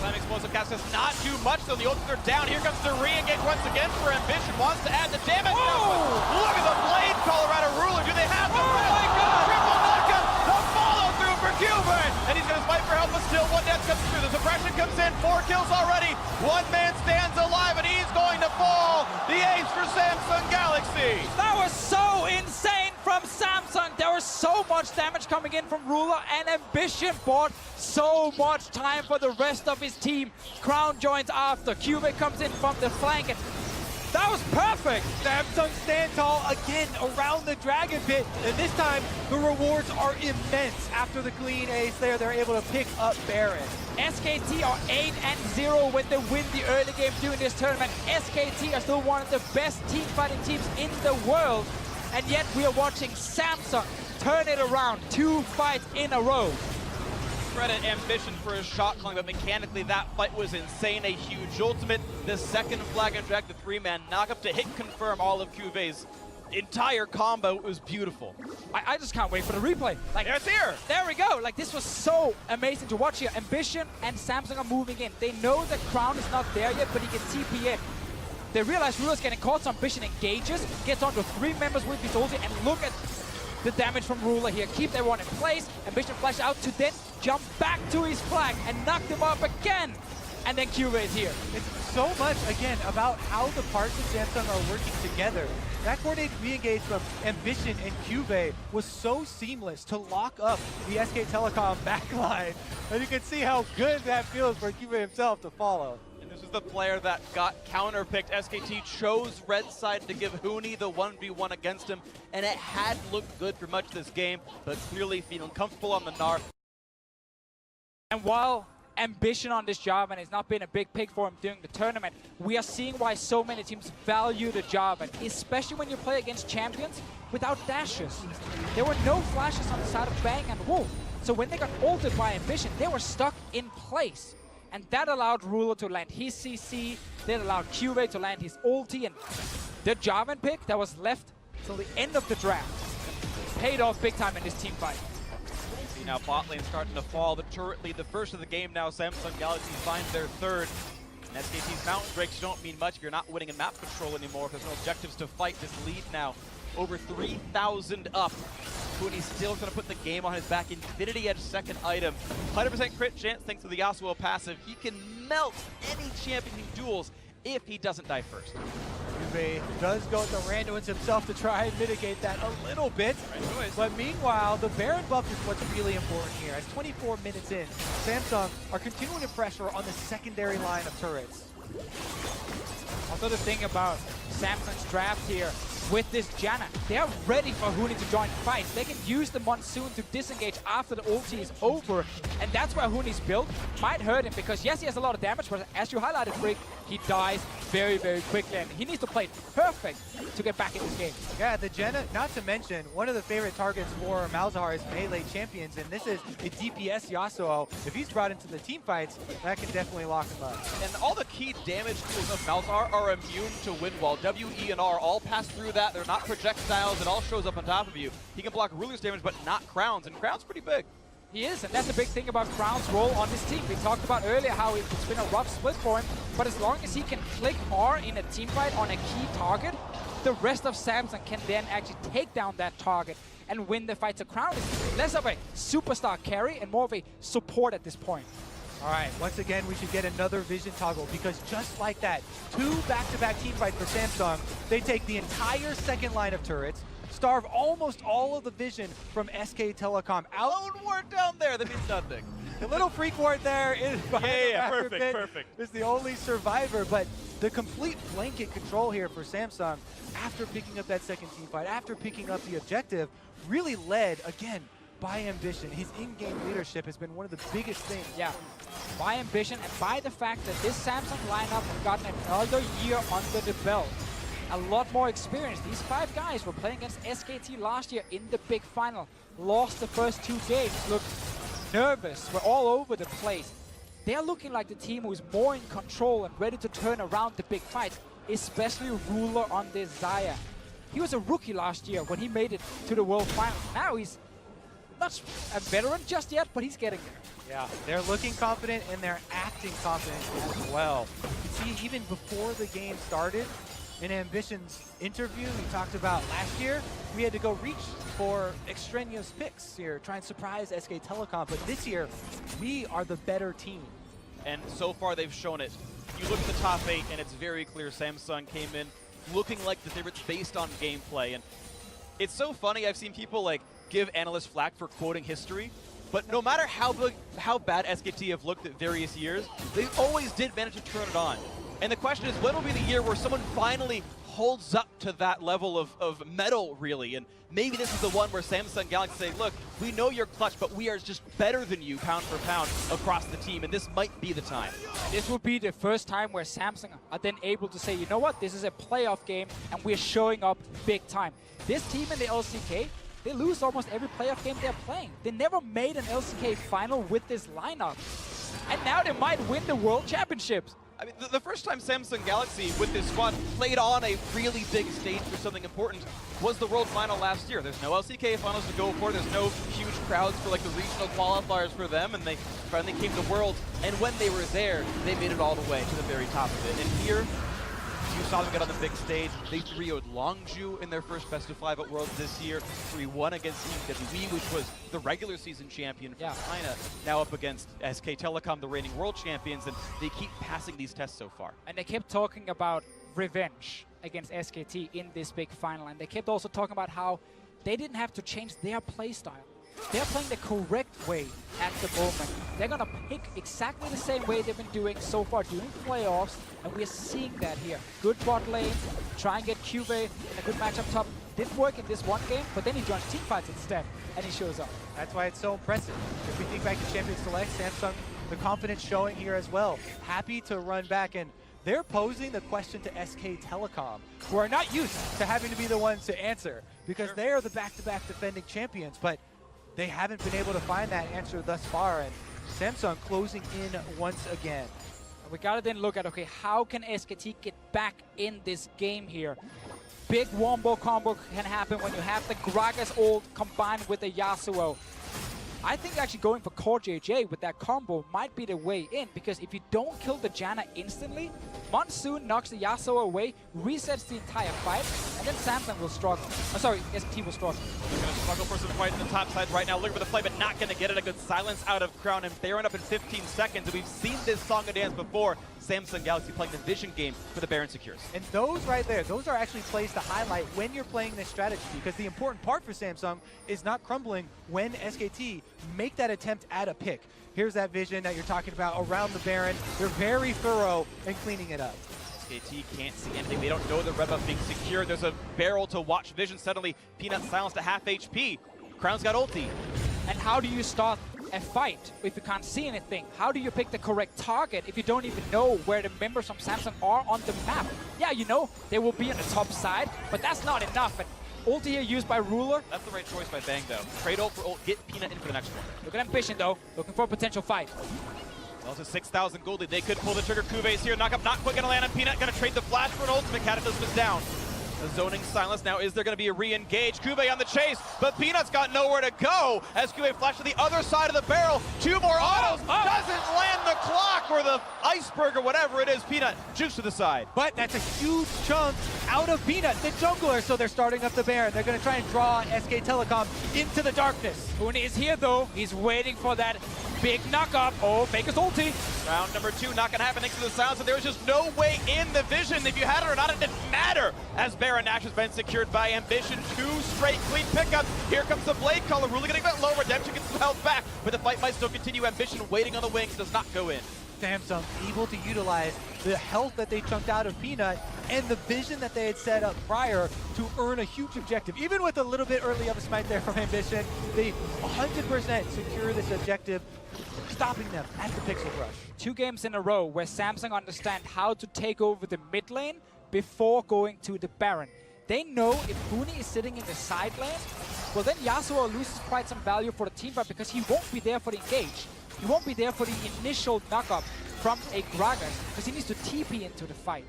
Slam explosive cast does not do much, though. The ultimates are down. Here comes the re-engage once again for Ambition. Wants to add the damage. Look at the blade Colorado Ruler. Do they have the my God! Triple knockup. The follow through for Gilbert. And he's going to fight for help, but still one death comes through. The suppression comes in. 4 kills already. 1 man stands alive, and he's going to fall. The ace for Samsung Galaxy. That was so insane from Samsung. There was so much damage coming in from Ruler, and Ambition bought so much time for the rest of his team. Crown joins after. Cube comes in from the flank, and that was perfect. Samsung stand tall again around the Dragon Pit, and this time the rewards are immense. After the clean ace there, they're able to pick up Baron. SKT are 8-0 when they win the early game during this tournament. SKT are still one of the best team fighting teams in the world, and yet we are watching Samsung turn it around 2 fights in a row. Credit Ambition for his shot calling, but mechanically that fight was insane. A huge ultimate. The second flag and drag, the 3-man knockup to hit confirm all of Cuve's entire combo. It was beautiful. I just can't wait for the replay. Like, it's here. There we go. Like, this was so amazing to watch here. Ambition and Samsung are moving in. They know that Crown is not there yet, but he can TP in. They realize Ruler's getting caught, so Ambition engages, gets onto 3 members with his ulti, and look at the damage from Ruler here. Keeps everyone in place. Ambition flashes out to then jump back to his flag and knock them up again. and then QV is here. It's so much, again, about how the parts of Samsung are working together. That coordinated re-engage from Ambition and QV was so seamless to lock up the SK Telecom backline. And you can see how good that feels for QV himself to follow. And this was the player that got counter-picked. SKT chose red side to give Huni the 1v1 against him, and it had looked good for much of this game, but clearly feeling comfortable on the Gnar. And while Ambition on this job and it's not been a big pick for him during the tournament, we are seeing why so many teams value the job, and especially when you play against champions without dashes. There were no flashes on the side of Bang and Wolf, so when they got ulted by Ambition, they were stuck in place. And that allowed Ruler to land his CC, that allowed QV to land his ulti, and the Jarvan pick that was left till the end of the draft paid off big time in this team fight. Now bot lane starting to fall. The turret lead, the first of the game now. Samsung Galaxy finds their third. And SKT's mountain breaks don't mean much if you're not winning in map control anymore. If there's no objectives to fight, this lead now over 3,000 up. Huni's still going to put the game on his back. Infinity Edge second item. 100% crit chance thanks to the Yasuo passive. He can melt any champion he duels if he doesn't die first. QV does go with the Randuins himself to try and mitigate that a little bit. But meanwhile, the Baron buff is what's really important here. As 24 minutes in, Samsung are continuing to pressure on the secondary line of turrets. Also the thing about Samsung's draft here with this Janna, they are ready for Huni to join fights. They can use the Monsoon to disengage after the ulti is over, and that's where Huni's build might hurt him, because yes, he has a lot of damage, but as you highlighted, Freak, he dies very, very quickly, and he needs to play perfect to get back in this game. Yeah, the Janna, not to mention, one of the favorite targets for Malzahar's melee champions, and this is a DPS Yasuo. If he's brought into the team fights, that can definitely lock him up. And all the key damage tools of Malzahar are immune to wind wall. W, E, and R all pass through that. They're not projectiles. It all shows up on top of you. He can block Ruler's damage, but not Crown's, and Crown's pretty big. He is, and that's the big thing about Crown's role on this team. We talked about earlier how it's been a rough split for him, but as long as he can click R in a team fight on a key target, the rest of Samsung can then actually take down that target and win the fight. So Crown is less of a superstar carry and more of a support at this point. All right, once again, we should get another vision toggle, because just like that, 2 back-to-back team fights for Samsung. They take the entire second line of turrets, starve almost all of the vision from SK Telecom out. Lone ward down there, that means nothing. The little freak ward there is perfect. Is the only survivor, but the complete blanket control here for Samsung after picking up that second team fight, after picking up the objective, really led, again, by Ambition. His in-game leadership has been one of the biggest things. Yeah, by Ambition and by the fact that this Samsung lineup has gotten another year under the belt. A lot more experience. These 5 guys were playing against SKT last year in the big final. Lost the first 2 games, looked nervous, were all over the place. They're looking like the team who's more in control and ready to turn around the big fights, especially Ruler on this Xayah. He was a rookie last year when he made it to the World Final. Now he's not a veteran just yet, but he's getting there. Yeah, they're looking confident and they're acting confident as well. You see, even before the game started, in Ambition's interview, he talked about last year, we had to go reach for extraneous picks here, try and surprise SK Telecom, but this year, we are the better team. And so far, they've shown it. You look at the top 8, and it's very clear Samsung came in looking like the favorites based on gameplay. And it's so funny, I've seen people like give analysts flack for quoting history, but no matter how bad SKT have looked at various years, they always did manage to turn it on. And the question is, when will be the year where someone finally holds up to that level of metal, really? And maybe this is the one where Samsung Galaxy say, look, we know you're clutch, but we are just better than you pound for pound across the team, and this might be the time. This will be the first time where Samsung are then able to say, you know what, this is a playoff game, and we're showing up big time. This team in the LCK, they lose almost every playoff game they're playing. They never made an LCK final with this lineup. And now they might win the World Championships. I mean, the first time Samsung Galaxy with this squad played on a really big stage for something important was the World Final last year. There's no LCK finals to go for. There's no huge crowds for like the regional qualifiers for them, and they finally came to Worlds. And when they were there, they made it all the way to the very top of it. And here, You saw them get on the big stage. They 3-0'd Longju in their first best of 5 at Worlds this year. 3-1 against EWE, which was the regular season champion from China. Now up against SK Telecom, the reigning world champions, and they keep passing these tests so far. And they kept talking about revenge against SKT in this big final, and they kept also talking about how they didn't have to change their play style. They're playing the correct way at the moment. They're going to pick exactly the same way they've been doing so far during playoffs, and we're seeing that here. Good bot lane, try and get Cube in a good match up top. Didn't work in this one game, but then he joins teamfights instead, and he shows up. That's why it's so impressive. If we think back to Champions Select, Samsung, the confidence showing here as well. Happy to run back, and they're posing the question to SK Telecom, who are not used to having to be the ones to answer, because they are the back-to-back defending champions, but they haven't been able to find that answer thus far, and Samsung closing in once again. We gotta then look at, okay, how can SKT get back in this game here? Big wombo combo can happen when you have the Gragas ult combined with the Yasuo. I think actually going for Core JJ with that combo might be the way in, because if you don't kill the Janna instantly, Monsoon knocks the Yasuo away, resets the entire fight, and then Samsung will struggle. Oh, sorry, SKT will struggle. They're going to struggle for some fight in the top side right now. Looking for the play, but not going to get it. A good silence out of Crown, and Baron up in 15 seconds. And we've seen this song and dance before. Samsung Galaxy playing the vision game for the Baron secures. And those right there, those are actually plays to highlight when you're playing this strategy, because the important part for Samsung is not crumbling when SKT make that attempt at a pick. Here's that vision that you're talking about around the Baron. They're very thorough in cleaning it up. SKT can't see anything. They don't know the red buff being secured. There's a barrel to watch vision. Suddenly, Peanut silenced to half HP. Crown's got ulti. And how do you start a fight if you can't see anything? How do you pick the correct target if you don't even know where the members from Samsung are on the map? Yeah, you know, they will be on the top side, but that's not enough. And ulti here used by Ruler. That's the right choice by Bang, though. Trade ult for ult, get Peanut in for the next one. Look at Ambition, though, looking for a potential fight. Also 6,000 gold lead. They could pull the trigger. Kuve's here. Knock up, not quick, gonna land on Peanut. Gonna trade the flash for an ultimate. Cataclysm is down. The zoning silence. Now, is there going to be a re-engage? Kuve on the chase, but Peanut's got nowhere to go as Kuve flashed to the other side of the barrel. 2 more autos. Doesn't land the clock or the iceberg or whatever it is. Peanut jukes to the side. But that's a huge chunk out of Peanut, the jungler, so they're starting up the Baron. They're going to try and draw SK Telecom into the darkness. Huni is here, though. He's waiting for that big knock-up. Oh, Baker's ulti. Round number 2, not going to happen thanks to the silence, and there was just no way in the vision. If you had it or not, it didn't matter, as Baron Nash has been secured by Ambition. 2 straight clean pickups. Here comes the Blade Caller, really getting a bit low. Redemption gets some health back, but the fight might still continue. Ambition waiting on the wings, does not go in. Samsung able to utilize the health that they chunked out of Peanut and the vision that they had set up prior to earn a huge objective. Even with a little bit early of a smite there from Ambition, they 100% secure this objective, stopping them at the Pixel Brush. 2 games in a row where Samsung understand how to take over the mid lane before going to the Baron. They know if Huni is sitting in the side lane, well then Yasuo loses quite some value for the teamfight, because he won't be there for the engage. He won't be there for the initial knock-up from a Gragas, because he needs to TP into the fight.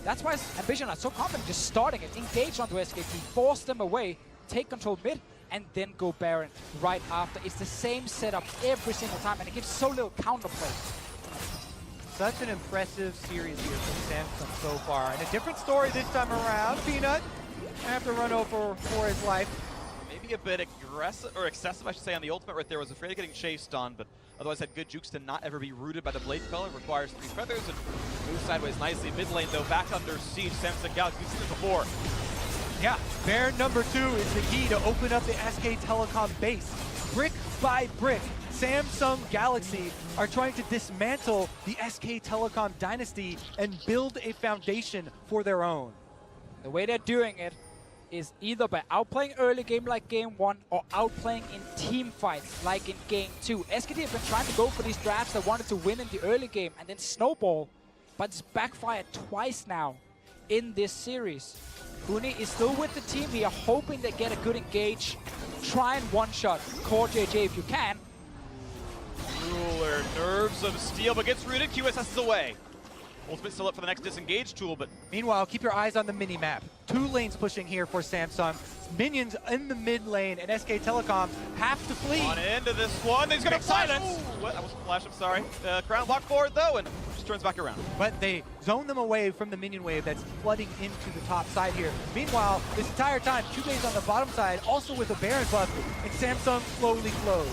That's why Ambition are so confident just starting it, engage onto SKT, force them away, take control mid, and then go Baron right after. It's the same setup every single time, and it gives so little counterplay. Such an impressive series here from Samsung so far. And a different story this time around. Peanut gonna have to run over for his life. Maybe a bit aggressive, or excessive, I should say, on the ultimate right there. Was afraid of getting chased on, but otherwise had good jukes to not ever be rooted by the Blade Caller. Requires 3 feathers and moves sideways nicely. Mid lane, though, back under siege. Samsung Galaxy, we've seen it before. Yeah, Baron number 2 is the key to open up the SK Telecom base. Brick by brick, Samsung Galaxy are trying to dismantle the SK Telecom dynasty and build a foundation for their own. The way they're doing it is either by outplaying early game like game 1 or outplaying in team fights like in game 2. SKT have been trying to go for these drafts that wanted to win in the early game and then snowball, but it's backfired twice now in this series. Huni is still with the team here, hoping they get a good engage. Try and one-shot Core JJ if you can. Ruler, nerves of steel, but gets rooted. QSS is away. Ultimate still up for the next disengage tool, but meanwhile, keep your eyes on the mini-map. 2 lanes pushing here for Samsung. Minions in the mid lane, and SK Telecom have to flee. On into this one. He's going to flash. silence. Ooh, what? That wasn't flash, I'm sorry. Crown block forward, though, and just turns back around. But they zone them away from the minion wave that's flooding into the top side here. Meanwhile, this entire time, Cube's on the bottom side, also with a Baron buff, and Samsung slowly flows.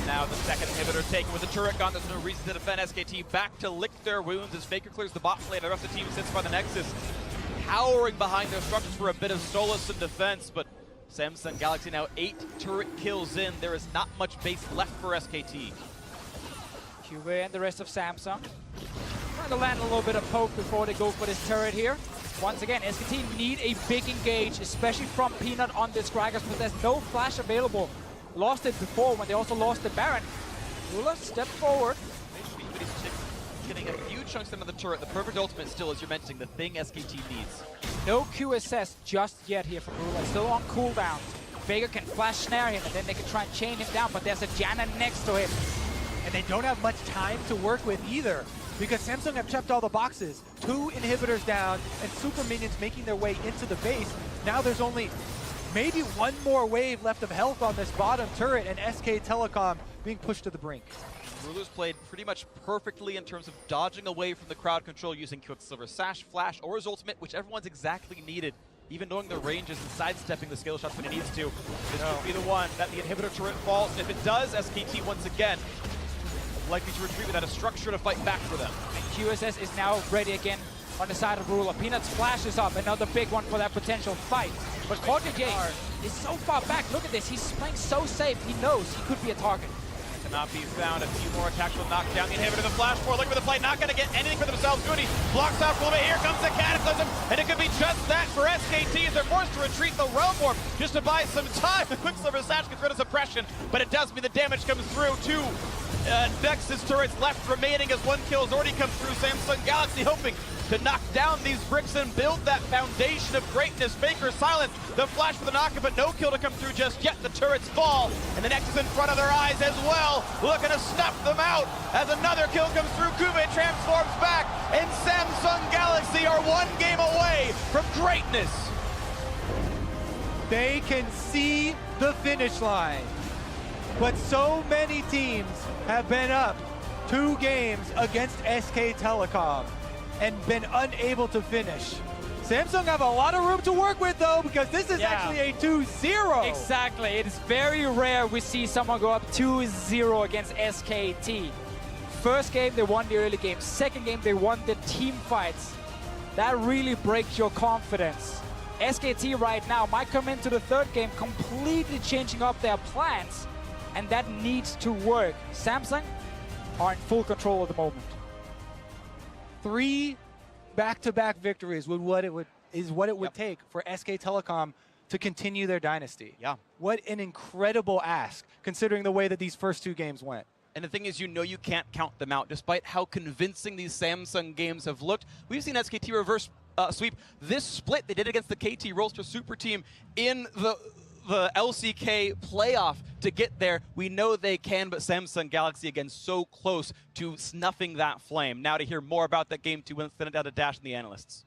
Now the second inhibitor taken with the turret gone. There's no reason to defend. SKT back to lick their wounds as Faker clears the bot lane. The rest of the team sits by the Nexus, cowering behind their structures for a bit of solace and defense. But Samsung Galaxy now 8 turret kills in. There is not much base left for SKT. Cube and the rest of Samsung trying to land a little bit of poke before they go for this turret here. Once again, SKT need a big engage, especially from Peanut on this Gragas, but there's no flash available. Lost it before when they also lost the Baron. Rula, step forward. Getting a few chunks into the turret. The perfect ultimate still, as you're mentioning, the thing SKT needs. No QSS just yet here from Rula. Still on cooldown. Vega can flash snare him and then they can try and chain him down, but there's a Janna next to him. And they don't have much time to work with either, because Samsung have checked all the boxes. 2 inhibitors down and super minions making their way into the base. Now there's only maybe one more wave left of health on this bottom turret, and SK Telecom being pushed to the brink. Rulu's played pretty much perfectly in terms of dodging away from the crowd control using Quicksilver Sash, Flash, or his ultimate, whichever one's exactly needed. Even knowing the ranges and sidestepping the skill shots when he needs to. This could be the one that the inhibitor turret falls. And if it does, SKT once again likely to retreat without a structure to fight back for them. And QSS is now ready again on the side of Rula. Peanuts flashes up, another big one for that potential fight. But Cortege is so far back. Look at this, he's playing so safe. He knows he could be a target. Cannot be found. A few more attacks will knock down the inhibitor. The flash forward, looking for the fight, not going to get anything for themselves. Goody blocks off a little bit. Here comes the Cataclysm, and it could be just that for SKT as they're forced to retreat the Realm Warp just to buy some time. The Quicksilver Sash gets rid of suppression, but it does mean the damage comes through. 2 Nexus turrets left remaining as 1 kill has already come through. Samsung Galaxy hoping to knock down these bricks and build that foundation of greatness. Faker silent, the flash for the knockup, but no kill to come through just yet. The turrets fall, and the Nexus in front of their eyes as well, looking to snuff them out as another kill comes through. Kube transforms back, and Samsung Galaxy are 1 game away from greatness. They can see the finish line, but so many teams have been up 2 games against SK Telecom and been unable to finish. Samsung have a lot of room to work with though, because this is actually a 2-0. Exactly, it is very rare we see someone go up 2-0 against SKT. First game, they won the early game. Second game, they won the team fights. That really breaks your confidence. SKT right now might come into the third game completely changing up their plans, and that needs to work. Samsung are in full control at the moment. 3 back-to-back victories is what it would take for SK Telecom to continue their dynasty. Yeah. What an incredible ask, considering the way that these first 2 games went. And the thing is, you know you can't count them out, despite how convincing these Samsung games have looked. We've seen SKT reverse sweep this split they did against the KT Rolster Super Team in the LCK playoff to get there. We know they can, but Samsung Galaxy again so close to snuffing that flame. Now to hear more about that game 2, we'll send it down to Dash and the analysts.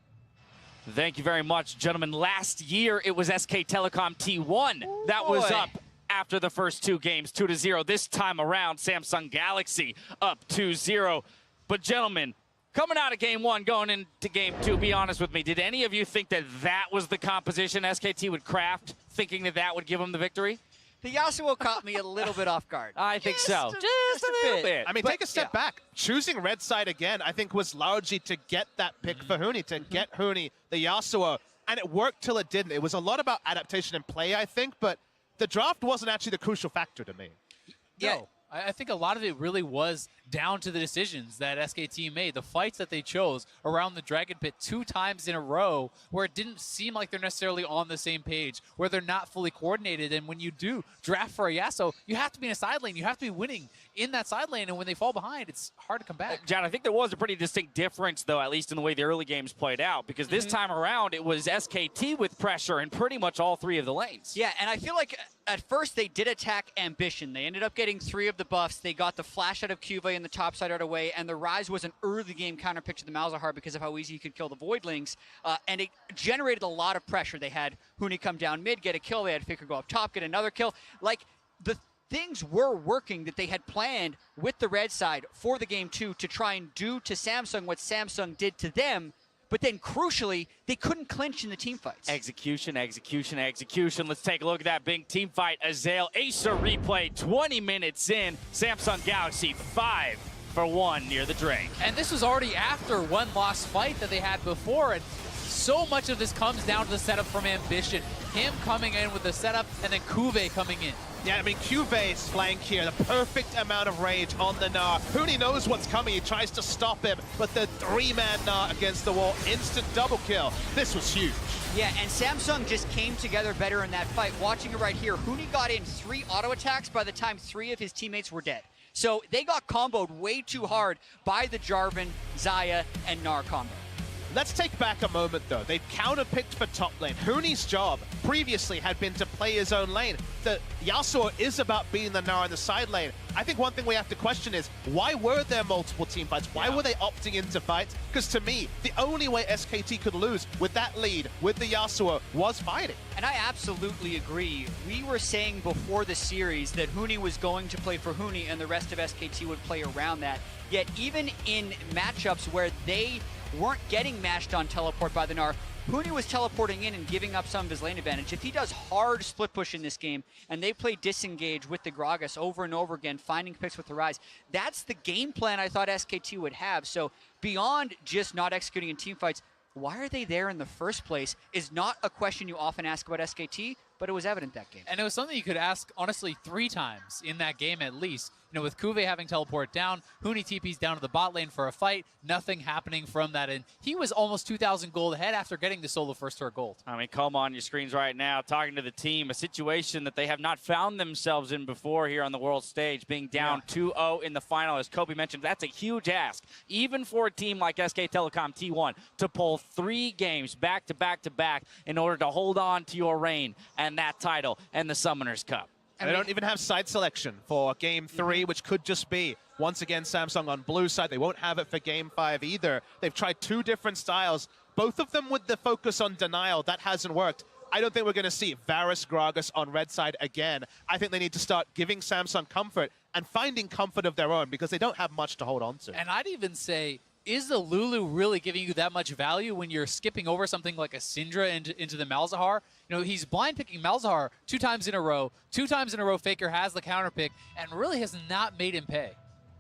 Thank you very much, gentlemen. Last year, it was SK Telecom T1 that was up after the first 2 games, 2-0. This time around, Samsung Galaxy up 2-0. But gentlemen, coming out of game 1, going into game 2, be honest with me, did any of you think that that was the composition SKT would craft, thinking that that would give them the victory? The Yasuo caught me a little bit off guard. I think so. Just a little bit. I mean, take a step back. Choosing red side again, I think, was largely to get that pick for Huni, to get Huni the Yasuo. And it worked till it didn't. It was a lot about adaptation and play, I think, but the draft wasn't actually the crucial factor to me. Yeah. No. I think a lot of it really was down to the decisions that SKT made, the fights that they chose around the Dragon Pit 2 times in a row, where it didn't seem like they're necessarily on the same page, where they're not fully coordinated. And when you do draft for a Yasuo, you have to be in a side lane. You have to be winning in that side lane. And when they fall behind, it's hard to come back. John, I think there was a pretty distinct difference, though, at least in the way the early games played out, because this time around, it was SKT with pressure in pretty much all 3 of the lanes. Yeah, and I feel like at first they did attack Ambition. They ended up getting 3 of the buffs. They got the flash out of Cuvée in the top side right away, and the Rise was an early game counter pick to the Malzahar because of how easy he could kill the Voidlings, and it generated a lot of pressure. They had Huni come down mid, get a kill. They had Faker go up top, get another kill. Like, the things were working that they had planned with the red side for the game 2 to try and do to Samsung what Samsung did to them. But then, crucially, they couldn't clinch in the team fights. Execution, execution, execution. Let's take a look at that big team fight. Azael, Acer replay, 20 minutes in. Samsung Galaxy 5 for 1 near the Drake. And this was already after one lost fight that they had before. And so much of this comes down to the setup from Ambition. Him coming in with the setup and then Kuve coming in. Yeah, I mean, Cuve's flank here, the perfect amount of rage on the Gnar. Huni knows what's coming, he tries to stop him, but the 3-man Gnar against the wall, instant double kill. This was huge. Yeah, and Samsung just came together better in that fight. Watching it right here, Huni got in 3 auto attacks by the time 3 of his teammates were dead. So they got comboed way too hard by the Jarvan, Xayah, and Gnar combo. Let's take back a moment, though. They've counter-picked for top lane. Huni's job previously had been to play his own lane. The Yasuo is about being the Gnar in the side lane. I think one thing we have to question is, why were there multiple team fights? Why were they opting into fights? Because to me, the only way SKT could lose with that lead, with the Yasuo, was fighting. And I absolutely agree. We were saying before the series that Huni was going to play for Huni and the rest of SKT would play around that. Yet even in matchups where they weren't getting mashed on teleport by the Gnar, Huni was teleporting in and giving up some of his lane advantage. If he does hard split push in this game and they play disengage with the Gragas over and over again, finding picks with the Rise, that's the game plan I thought SKT would have. So beyond just not executing in team fights, why are they there in the first place is not a question you often ask about SKT, but it was evident that game. And it was something you could ask, honestly, 3 times in that game at least. You know, with Kuve having teleport down, Huni TP's down to the bot lane for a fight, nothing happening from that. And he was almost 2,000 gold ahead after getting the solo first turret gold. I mean, come on your screens right now, talking to the team, a situation that they have not found themselves in before here on the world stage, being down 2-0 in the final. As Kobe mentioned, that's a huge ask, even for a team like SK Telecom T1, to pull 3 games back to back to back in order to hold on to your reign and that title and the Summoners Cup. And they don't even have side selection for Game 3, which could just be, once again, Samsung on blue side. They won't have it for Game 5 either. They've tried 2 different styles, both of them with the focus on denial. That hasn't worked. I don't think we're going to see Varus Gragas on red side again. I think they need to start giving Samsung comfort and finding comfort of their own, because they don't have much to hold on to. And I'd even say, is the Lulu really giving you that much value when you're skipping over something like a Syndra into the Malzahar? You know, he's blind picking Malzahar 2 times in a row. 2 times in a row, Faker has the counter pick and really has not made him pay.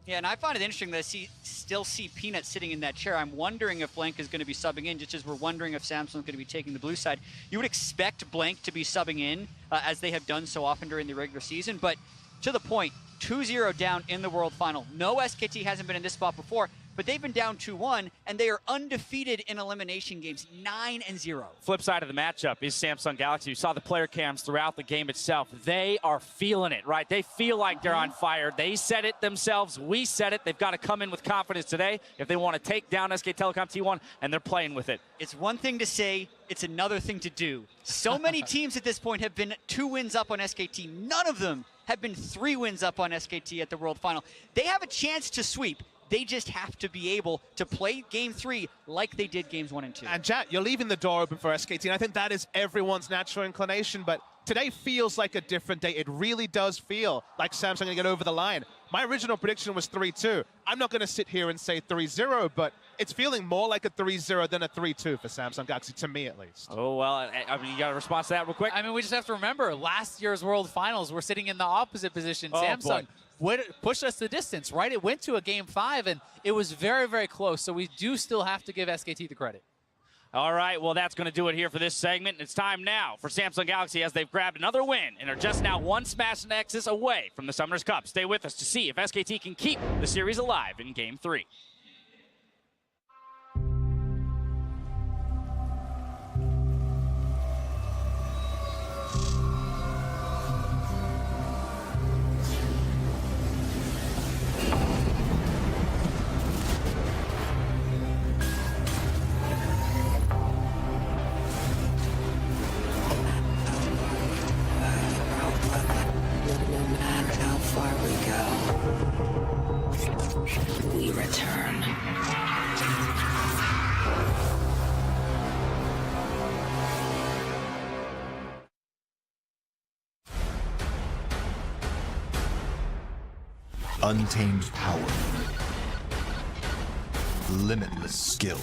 Yeah, and I find it interesting that I still see Peanut sitting in that chair. I'm wondering if Blank is going to be subbing in, just as we're wondering if Samsung's going to be taking the blue side. You would expect Blank to be subbing in, as they have done so often during the regular season, but to the point, 2-0 down in the World Final. No SKT hasn't been in this spot before, but they've been down 2-1, and they are undefeated in elimination games, 9-0. Flip side of the matchup is Samsung Galaxy. You saw the player cams throughout the game itself. They are feeling it, right? They feel like they're on fire. They said it themselves. We said it. They've got to come in with confidence today if they want to take down SK Telecom T1, and they're playing with it. It's one thing to say, it's another thing to do. So many teams at this point have been 2 wins up on SKT. None of them have been 3 wins up on SKT at the World Final. They have a chance to sweep. They just have to be able to play Game 3 like they did Games 1 and 2. And Jack, you're leaving the door open for SKT, and I think that is everyone's natural inclination, but today feels like a different day. It really does feel like Samsung going to get over the line. My original prediction was 3-2. I'm not going to sit here and say 3-0, but it's feeling more like a 3-0 than a 3-2 for Samsung Galaxy, to me at least. Oh, well, I mean, you got to respond to that real quick? I mean, we just have to remember, last year's World Finals, we're sitting in the opposite position. Samsung pushed us the distance, right? It went to a Game 5, and it was very, very close, so we do still have to give SKT the credit. All right, well, that's going to do it here for this segment. It's time now for Samsung Galaxy as they've grabbed another win and are just now 1 Smash Nexus away from the Summoners Cup. Stay with us to see if SKT can keep the series alive in Game 3. No matter how far we go, we return. Untamed power. Limitless skill.